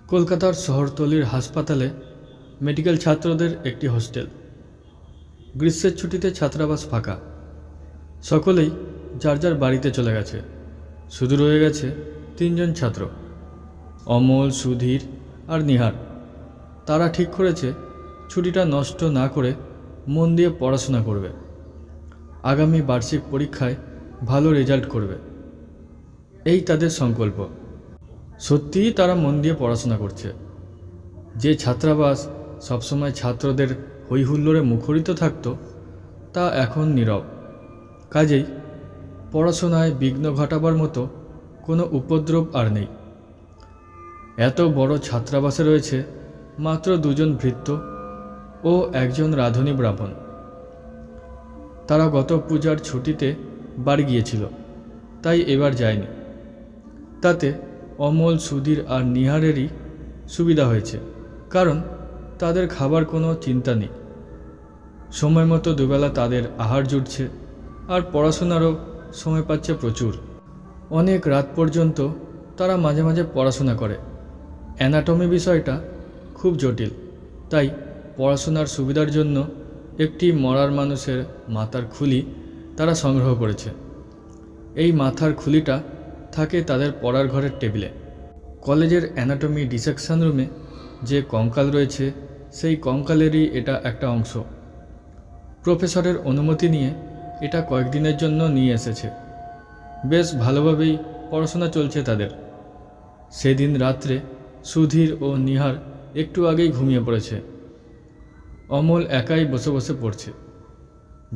কলকাতার শহরতলির হাসপাতালে মেডিকেল ছাত্রদের একটি হোস্টেল। গ্রীষ্মের ছুটিতে ছাত্রাবাস ফাঁকা, সকলেই যার যার বাড়িতে চলে গেছে। শুধু রয়ে গেছে তিনজন ছাত্র, অমল, সুধীর আর নিহার। তারা ঠিক করেছে ছুটিটা নষ্ট না করে মন দিয়ে পড়াশোনা করবে, আগামী বার্ষিক পরীক্ষায় ভালো রেজাল্ট করবে, এই তাদের সংকল্প। সত্যিই তারা মন দিয়ে পড়াশোনা করছে। যে ছাত্রাবাস সবসময় ছাত্রদের হৈহুল্লোড়ে মুখরিত থাকত, তা এখন নীরব। কাজেই পড়াশোনায় বিঘ্ন ঘটাবার মতো কোনো উপদ্রব আর নেই। এত বড় ছাত্রাবাসে রয়েছে মাত্র দুজন ভৃত্য ও একজন রাঁধুনি ব্রাহ্মণ। তারা গত পূজার ছুটিতে বাড়ি গিয়েছিল, তাই এবার যায়নি। তাতে অমল, সুধীর আর নিহারেরই সুবিধা হয়েছে, কারণ তাদের খাবার কোনো চিন্তা নেই। সময় মতো দুবেলা তাদের আহার জুটছে, আর পড়াশোনারও সময় পাচ্ছে প্রচুর। অনেক রাত পর্যন্ত তারা মাঝে মাঝে পড়াশোনা করে। অ্যানাটমি বিষয়টা খুব জটিল, তাই পড়াশোনার সুবিধার জন্য একটি মরার মানুষের মাথার খুলি তারা সংগ্রহ করেছে। এই মাথার খুলিটা থাকে তাদের পড়ার ঘরের টেবিলে। কলেজের অ্যানাটমি ডিসেকশন রুমে যে কঙ্কাল রয়েছে, সেই কঙ্কালেরই এটা একটা অংশ। প্রফেসরের অনুমতি নিয়ে এটা কয়েকদিনের জন্য নিয়ে এসেছে। বেশ ভালোভাবেই পড়াশোনা চলছে তাদের। সেদিন রাত্রে সুধীর ও নিহার একটু আগেই ঘুমিয়ে পড়েছে। অমল একাই বসে বসে পড়ছে।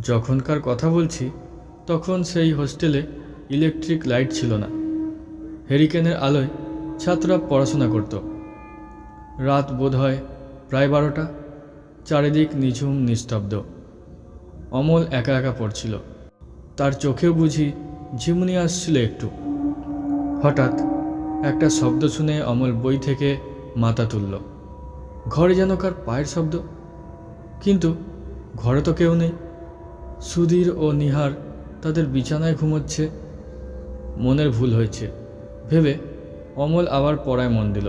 যখনকার কথা বলছি, তখন সেই হোস্টেলে ইলেকট্রিক লাইট ছিল না। হেরিকেনের আলোয় ছাত্ররা পড়াশোনা করত। রাত বোধ হয় প্রায় 12টা। চারিদিক নিঝুম নিস্তব্ধ। অমল একা একা পড়ছিল। তার চোখেও বুঝি ঝিমুনি আসছিল একটু। হঠাৎ একটা শব্দ শুনে অমল বই থেকে মাথা তুলল। ঘরে যেন কার পায়ের শব্দ, কিন্তু ঘরে তো কেউ নেই। সুধীর ও নিহার তাদের বিছানায় ঘুমোচ্ছে। মনের ভুল হয়েছে ভেবে অমল আবার পড়ায় মন দিল।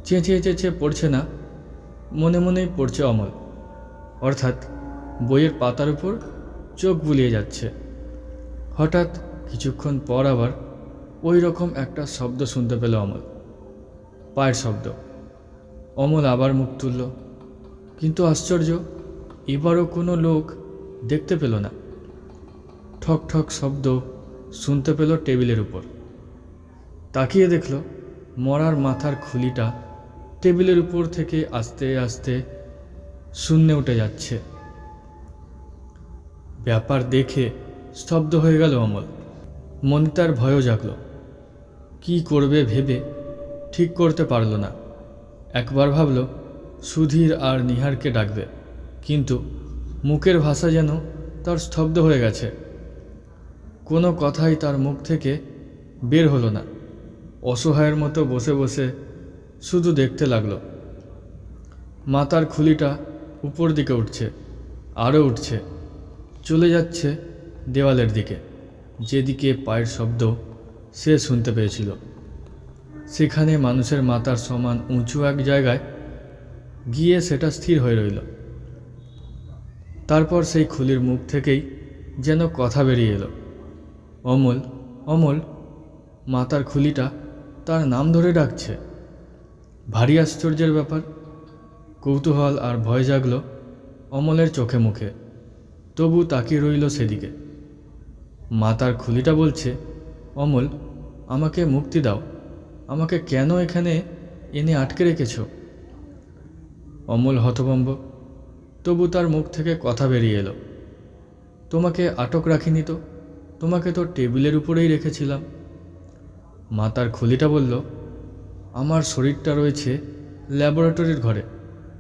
চেঁচিয়ে চেঁচিয়ে পড়ছে না, মনে মনেই পড়ছে অমল, অর্থাৎ বইয়ের পাতার উপর চোখ বুলিয়ে যাচ্ছে। হঠাৎ কিছুক্ষণ পর আবার ওই রকম একটা শব্দ শুনতে পেল অমল, পায়ের শব্দ। অমল আবার মুখ তুলল, কিন্তু আশ্চর্য, এবারও কোনো লোক দেখতে পেল না। ঠক ঠক শব্দ শুনতে পেল টেবিলের উপর। তাকিয়ে দেখল মরার মাথার খুলিটা টেবিলের উপর থেকে আস্তে আস্তে শূন্যে উঠে যাচ্ছে। ব্যাপার দেখে স্তব্ধ হয়ে গেল অমল। মনে তার ভয়ও জাগল। কী করবে ভেবে ঠিক করতে পারল না। একবার ভাবল সুধীর আর নিহারকে ডাকবে, কিন্তু মুখের ভাষা যেন তার স্তব্ধ হয়ে গেছে। কোনো কথাই তার মুখ থেকে বের হলো না। অসহায়ের মতো বসে বসে শুধু দেখতে লাগলো। মাথার খুলিটা উপর দিকে উঠছে, আরও উঠছে, চলে যাচ্ছে দেওয়ালের দিকে, যেদিকে পায়ের শব্দ সে শুনতে পেয়েছিল। সেখানে মানুষের মাথার সমান উঁচু এক জায়গায় গিয়ে সেটা স্থির হয়ে রইল। তারপর সেই খুলির মুখ থেকেই যেন কথা বেরিয়ে এলো, অমল, অমল। মাথার খুলিটা তার নাম ধরে ডাকছে। ভারী আশ্চর্যের ব্যাপার। কৌতূহল আর ভয় জাগল অমলের চোখে মুখে, তবু তাকিয়ে রইল সেদিকে। মাথার খুলিটা বলছে, অমল, আমাকে মুক্তি দাও, আমাকে কেন এখানে এনে আটকে রেখেছ? অমল হতভম্ব, তবু তার মুখ থেকে কথা বেরিয়ে এলো, তোমাকে আটক রাখিনি তো, তোমাকে তো টেবিলের উপরেই রেখেছিলাম। মাথার খুলিটা বলল, আমার শরীরটা রয়েছে ল্যাবরেটরির ঘরে।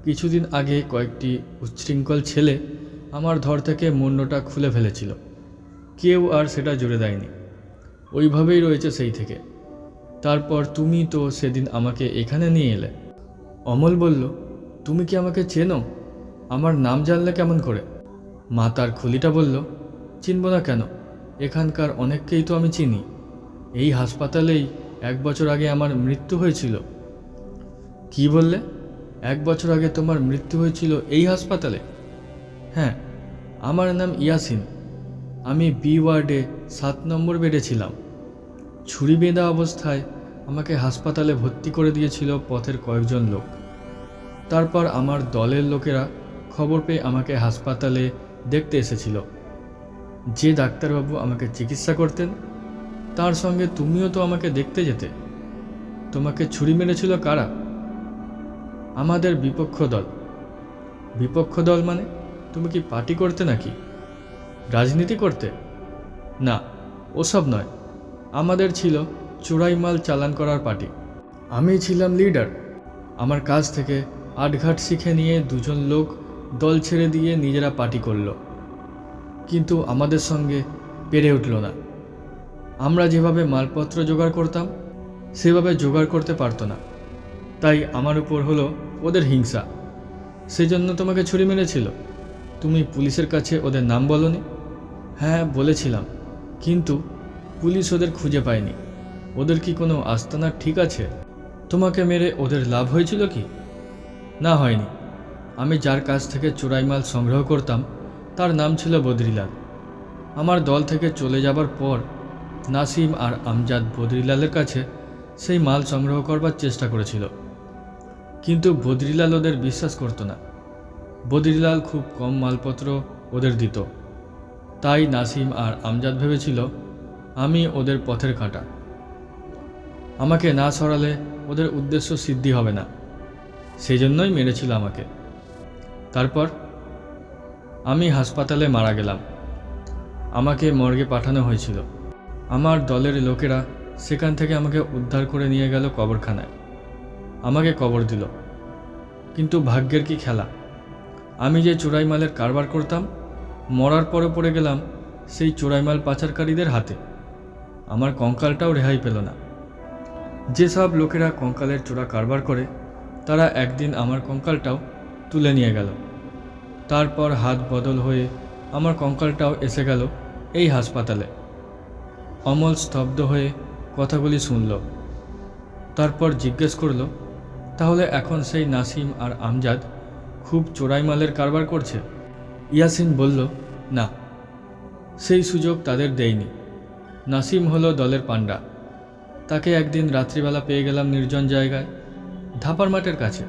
কিছুদিন আগে কয়েকটি উচ্ছৃঙ্খল ছেলে আমার ধর থেকে মুন্ডটা খুলে ফেলেছিল। কেউ আর সেটা জুড়ে দেয়নি, ওইভাবেই রয়েছে সেই থেকে। তারপর তুমি তো সেদিন আমাকে এখানে নিয়ে এলে। অমল বলল, তুমি কি আমাকে চেনো? আমার নাম জানলে কেমন করে? মাথার খুলিটা বলল, চিনব না কেন, এখানকার অনেককেই তো আমি চিনি। এই হাসপাতালেই 1 বছর আগে আমার মৃত্যু হয়েছিল। কি বললে? 1 বছর আগে তোমার মৃত্যু হয়েছিল এই হাসপাতালে? হ্যাঁ, আমার নাম ইয়াসিন। আমি বি ওয়ার্ডে 7 নম্বর বেডে ছিলাম। ছুরি বেঁধা অবস্থায় আমাকে হাসপাতালে ভর্তি করে দিয়েছিল পথের কয়েকজন লোক। তারপর আমার দলের লোকেরা খবর পেয়ে আমাকে হাসপাতালে দেখতে এসেছিল। যে ডাক্তারবাবু আমাকে চিকিৎসা করতেন তার সঙ্গে তুমিও তো আমাকে দেখতে যেতে। তোমাকে ছুরি মেরেছিল কারা? আমাদের বিপক্ষ দল। বিপক্ষ দল মানে? তুমি কি পার্টি করতে নাকি? রাজনীতি করতে? না, ওসব নয়। আমাদের ছিল চোরাই মাল চালান করার পার্টি। আমি ছিলাম লিডার। আমার কাছ থেকে আটঘাট শিখে নিয়ে দুজন লোক দল ছেড়ে দিয়ে নিজেরা পার্টি করল, কিন্তু আমাদের সঙ্গে পেরে উঠল না। আমরা যেভাবে মালপত্র জোগাড় করতাম সেভাবে জোগাড় করতে পারতো না। তাই আমার উপর হলো ওদের হিংসা। সেজন্য তোমাকে ছুরি মেরেছিল। তুমি পুলিশের কাছে ওদের নাম বলনি? হ্যাঁ বলেছিলাম, কিন্তু পুলিশ ওদের খুঁজে পায়নি। ওদের কি কোনো আস্তানা ঠিক আছে? তোমাকে মেরে ওদের লাভ হয়েছিল কি? না, হয়নি। আমি যার কাছ থেকে চোরাই মাল সংগ্রহ করতাম তার নাম ছিল বদ্রিলাল। আমার দল থেকে চলে যাবার পর নাসিম আর আমজাদ বদ্রিলালের কাছে সেই মাল সংগ্রহ করবার চেষ্টা করেছিল, কিন্তু বদ্রিলাল ওদের বিশ্বাস করতো না। বদ্রিলাল খুব কম মালপত্র ওদের দিত। তাই নাসিম আর আমজাদ ভেবেছিল আমি ওদের পথের কাঁটা। আমাকে না সরালে ওদের উদ্দেশ্য সিদ্ধি হবে না, সেই জন্যই মেরেছিল আমাকে। তারপর আমি হাসপাতালে মারা গেলাম। আমাকে মর্গে পাঠানো হয়েছিল। আমার দলের লোকেরা সেখান থেকে আমাকে উদ্ধার করে নিয়ে গেল কবরখানায়। আমাকে কবর দিল। কিন্তু ভাগ্যের কি খেলা, আমি যে চোরাই মালের কারবার করতাম মরার পরে পড়ে গেলাম সেই চোরাই মাল পাচারকারীদের হাতে। আমার কঙ্কালটাও রেহাই পেল না। যেসব লোকেরা কঙ্কালের চোরা কারবার করে তারা একদিন আমার কঙ্কালটাও তুলে নিয়ে গেল। তারপর হাত বদল হয়ে আমার কঙ্কালটাও এসে গেল এই হাসপাতালে। অমল স্তব্ধ হয়ে কথাগুলি শুনল। তারপর জিজ্ঞেস করল, তাহলে এখন সেই নাসিম আর আমজাদ খুব চোরাই মালের কারবার করছে? ইয়াসিন বলল, না, সেই সুযোগ তাদের দেয়নি। নাসিম হলো দলের পান্ডা। তাকে একদিন রাত্রিবেলা পেয়ে গেলাম নির্জন জায়গায়, ধাপার মাঠের কাছে।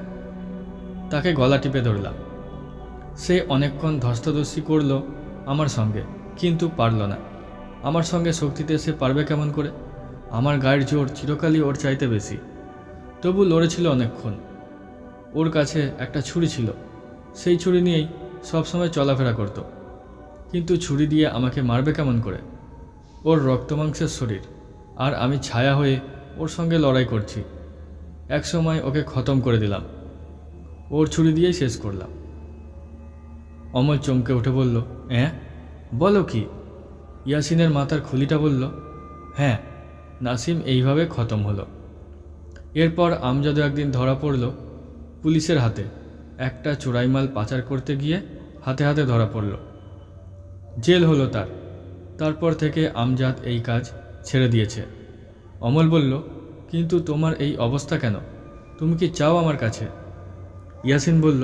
তাকে গলা টিপে ধরলাম। সে অনেকক্ষণ ধস্তাধস্তি করল আমার সঙ্গে, কিন্তু পারল না। আমার সঙ্গে শক্তিতে সে পারবে কেমন করে? আমার গায়ের জোর চিরকালই ওর চাইতে বেশি। তবু লড়েছিল অনেকক্ষণ। ওর কাছে একটা ছুরি ছিল, সেই ছুরি নিয়েই সবসময় চলাফেরা করত। কিন্তু ছুরি দিয়ে আমাকে মারবে কেমন করে? ওর রক্তমাংসের শরীর, আর আমি ছায়া হয়ে ওর সঙ্গে লড়াই করছি। একসময় ওকে খতম করে দিলাম। ওর ছুরি দিয়েই শেষ করলাম। অমল চমকে উঠে বলল, হ্যাঁ, বলো কি? ইয়াসিনের মাথার খুলিটা বলল, হ্যাঁ, নাসিম এইভাবে খতম হলো। এরপর আমজাদও একদিন ধরা পড়ল পুলিশের হাতে। একটা চোরাই মাল পাচার করতে গিয়ে হাতে হাতে ধরা পড়ল। জেল হলো তার। তারপর থেকে আমজাদ এই কাজ ছেড়ে দিয়েছে। অমল বলল, কিন্তু তোমার এই অবস্থা কেন? তুমি কি চাও আমার কাছে? ইয়াসিন বলল,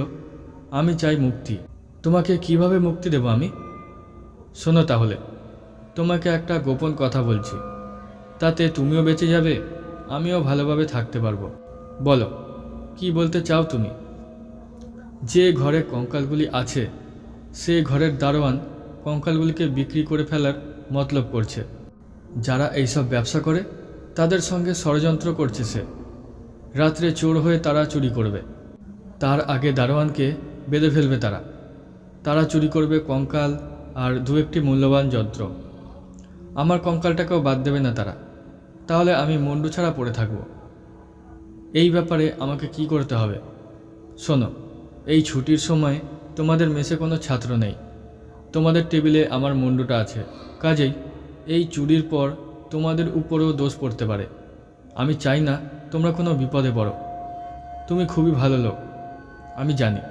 আমি চাই মুক্তি। তোমাকে কিভাবে মুক্তি দেব আমি? শোনো তাহলে, তোমাকে একটা গোপন কথা বলছি। তাতে তুমিও বেঁচে যাবে, আমিও ভালোভাবে থাকতে পারবো। বলো, কি বলতে চাও তুমি? যে ঘরে কঙ্কালগুলি আছে সে ঘরের দারোয়ান কঙ্কালগুলিকে বিক্রি করে ফেলার মতলব করছে। যারা এইসব ব্যবসা করে তাদের সঙ্গে ষড়যন্ত্র করছে সে। রাত্রে চোর হয়ে তারা চুরি করবে, তার আগে দারোয়ানকে বেঁধে ফেলবে তারা চুরি করবে কঙ্কাল আর দু একটি মূল্যবান যন্ত্র। আমার কঙ্কালটাকেও বাদ দেবে না তারা। তাহলে আমি মুন্ডু ছাড়া পড়ে থাকব। এই ব্যাপারে আমাকে কি করতে হবে? শোনো, এই ছুটির সময় তোমাদের মেসে কোনো ছাত্র নেই। তোমাদের টেবিলে আমার মুন্ডুটা আছে, কাজেই এই চুরির পর তোমাদের উপরেও দোষ পড়তে পারে। আমি চাই না তোমরা কোনো বিপদে পড়ো। তুমি খুবই ভালো লোক, আমি জানি।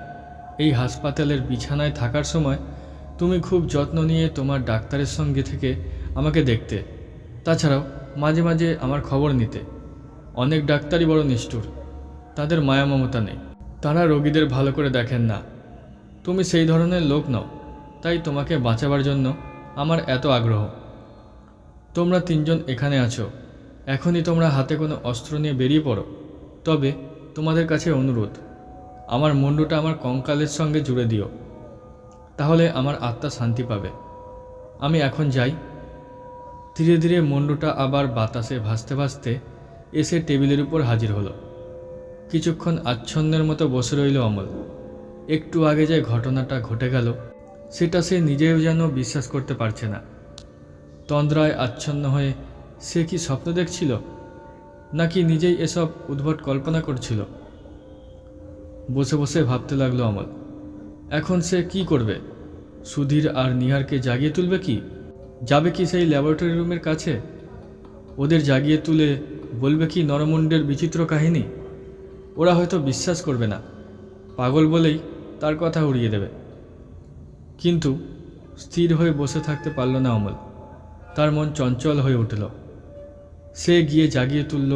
এই হাসপাতালের বিছানায় থাকার সময় তুমি খুব যত্ন নিয়ে তোমার ডাক্তারের সঙ্গে থেকে আমাকে দেখতে। তাছাড়াও মাঝে মাঝে আমার খবর নিতে। অনেক ডাক্তারই বড় নিষ্ঠুর, তাদের মায়া মমতা নেই, তারা রোগীদের ভালো করে দেখেন না। তুমি সেই ধরনের লোক নও, তাই তোমাকে বাঁচাবার জন্য আমার এত আগ্রহ। তোমরা তিনজন এখানে আছো, এখনই তোমরা হাতে কোনো অস্ত্র নিয়ে বেরিয়ে পড়ো। তবে তোমাদের কাছে অনুরোধ, আমার মুন্ডুটা আমার কঙ্কালের সঙ্গে জুড়ে দিও, তাহলে আমার আত্মা শান্তি পাবে। আমি এখন যাই। ধীরে ধীরে মুন্ডুটা আবার বাতাসে ভাসতে ভাসতে এসে টেবিলের উপর হাজির হলো। কিছুক্ষণ আচ্ছন্নের মতো বসে রইল অমল। একটু আগে যে ঘটনাটা ঘটে গেল সেটা সে নিজেও যেন বিশ্বাস করতে পারছে না। তন্দ্রায় আচ্ছন্ন হয়ে সে কি স্বপ্ন দেখছিল, নাকি নিজেই এসব উদ্ভট কল্পনা করছিল? বসে বসে ভাবতে লাগলো অমল। এখন সে কি করবে? সুধীর আর নিহারকে জাগিয়ে তুলবে কি? যাবে কি সেই ল্যাবরেটরি রুমের কাছে? ওদের জাগিয়ে তুলে বলবে কি নরমুণ্ডের বিচিত্র কাহিনী? ওরা হয়তো বিশ্বাস করবে না, পাগল বলেই তার কথা উড়িয়ে দেবে। কিন্তু স্থির হয়ে বসে থাকতে পারল না অমল। তার মন চঞ্চল হয়ে উঠল। সে গিয়ে জাগিয়ে তুলল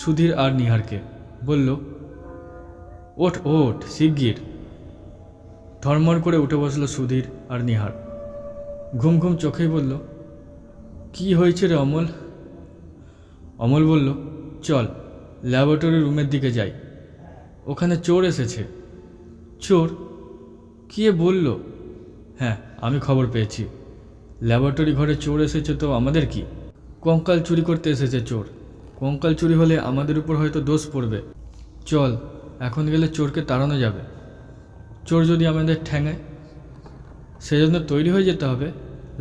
সুধীর আর নিহারকে। বলল, ওঠ ওঠ শিগগির। ধর্মর করে উঠে বসল সুধীর আর নিহার। ঘুম ঘুম চোখেই বলল, কি হয়েছে রে অমল? অমল বলল, চল ল্যাবরেটরি রুমের দিকে যাই, ওখানে চোর এসেছে। চোর? কে বলল? হ্যাঁ, আমি খবর পেয়েছি। ল্যাবরেটরি ঘরে চোর এসেছে তো আমাদের কি? কঙ্কাল চুরি করতে এসেছে চোর। কঙ্কাল চুরি হলে আমাদের উপর হয়তো দোষ পড়বে। চল, এখন গেলে চোরকে তাড়ানো যাবে। চোর যদি আমাদের ঠ্যাঙায়, সেজন্য তৈরি হয়ে যেতে হবে।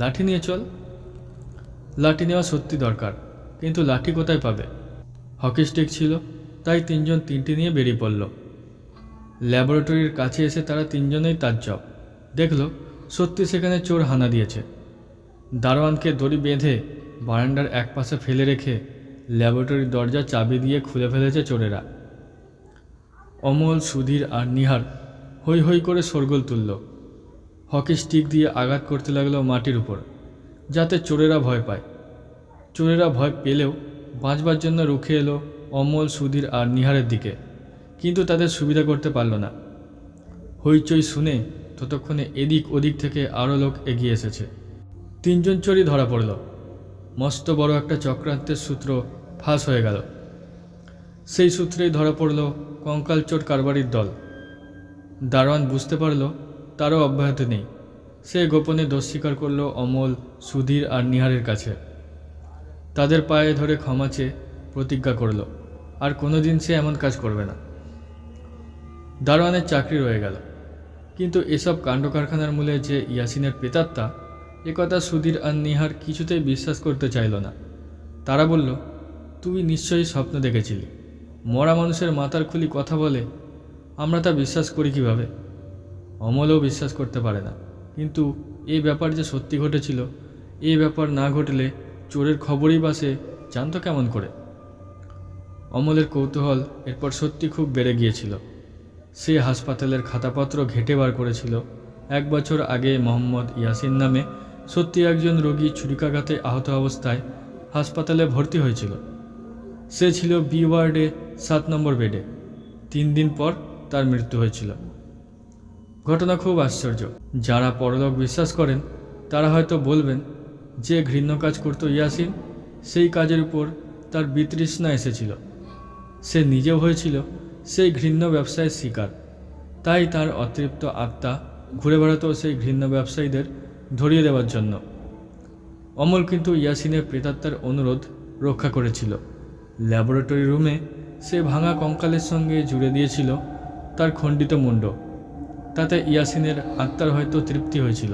লাঠি নিয়ে চল। লাঠি নেওয়া সত্যি দরকার, কিন্তু লাঠি কোথায় পাবে? হকি স্টিক ছিল, তাই তিনজন তিনটি নিয়ে বেরিয়ে পড়ল। ল্যাবরেটরির কাছে এসে তারা তিনজনেই তাজ্জব। দেখল সত্যি সেখানে চোর হানা দিয়েছে। দারোয়ানকে দড়ি বেঁধে বারান্দার এক পাশে ফেলে রেখে ল্যাবরেটরির দরজা চাবি দিয়ে খুলে ফেলেছে চোরেরা। অমল, সুধীর আর নিহার হৈ হৈ করে শোরগোল তুলল। হকি স্টিক দিয়ে আঘাত করতে লাগলো মাটির উপর, যাতে চোরেরা ভয় পায়। চোরেরা ভয় পেলেও বাঁচবার জন্য রুখে এলো অমল, সুধীর আর নিহারের দিকে, কিন্তু তাদের সুবিধা করতে পারল না। হইচই শুনে ততক্ষণে এদিক ওদিক থেকে আরও লোক এগিয়ে এসেছে। তিনজন চোরই ধরা পড়ল। মস্ত বড় একটা চক্রান্তের সূত্র ফাঁস হয়ে গেল। সেই সূত্রেই ধরা পড়ল কঙ্কাল চোর কারবারির দল। দারোয়ান বুঝতে পারল তারও অব্যাহতি নেই। সে গোপনে দোষ স্বীকার করল অমল, সুধীর আর নিহারের কাছে। তাদের পায়ে ধরে ক্ষমা চেয়ে প্রতিজ্ঞা করল আর কোনোদিন সে এমন কাজ করবে না। দারোয়ানের চাকরি রয়ে গেল, কিন্তু এসব কাণ্ডকারখানার মূলে যে ইয়াসিনের প্রেতাত্মা, একথা সুধীর আর নিহার কিছুতেই বিশ্বাস করতে চাইল না। তারা বলল, তুই নিশ্চয়ই স্বপ্ন দেখেছিলি। মরা মানুষের মাথার খুলি কথা বলে, আমরা তা বিশ্বাস করি কিভাবে? অমলও বিশ্বাস করতে পারে না। কিন্তু এই ব্যাপার যে সত্যি ঘটেছিল, এই ব্যাপার না ঘটলে চোরের খবরই বা সে জানত কেমন করে? অমলের কৌতূহল এরপর সত্যি খুব বেড়ে গিয়েছিল। সে হাসপাতালের খাতাপত্র ঘেঁটে বার করেছিল 1 বছর আগে মোহাম্মদ ইয়াসিন নামে সত্যি একজন রোগী ছুরিকাঘাতে আহত অবস্থায় হাসপাতালে ভর্তি হয়েছিল। সে ছিল বি ওয়ার্ডে 7 নম্বর বেডে। 3 দিন পর তার মৃত্যু হয়েছিল। ঘটনা খুব আশ্চর্য। যারা পরলোক বিশ্বাস করেন তারা হয়তো বলবেন যে ঘৃণ্য কাজ করত ইয়াসিন, সেই কাজের উপর তার বিতৃষ্ণা এসেছিল। সে নিজেও হয়েছিল সেই ঘৃণ্য ব্যবসায়ের শিকার, তাই তার অতৃপ্ত আত্মা ঘুরে বেড়াতো সেই ঘৃণ্য ব্যবসায়ীদের ধরিয়ে দেওয়ার জন্য। অমল কিন্তু ইয়াসিনের প্রেতাত্মার অনুরোধ রক্ষা করেছিল। ল্যাবরেটরি রুমে সে ভাঙা কঙ্কালের সঙ্গে জুড়ে দিয়েছিল তার খণ্ডিত মুন্ড। তাতে ইয়াসিনের আত্মার হয়তো তৃপ্তি হয়েছিল।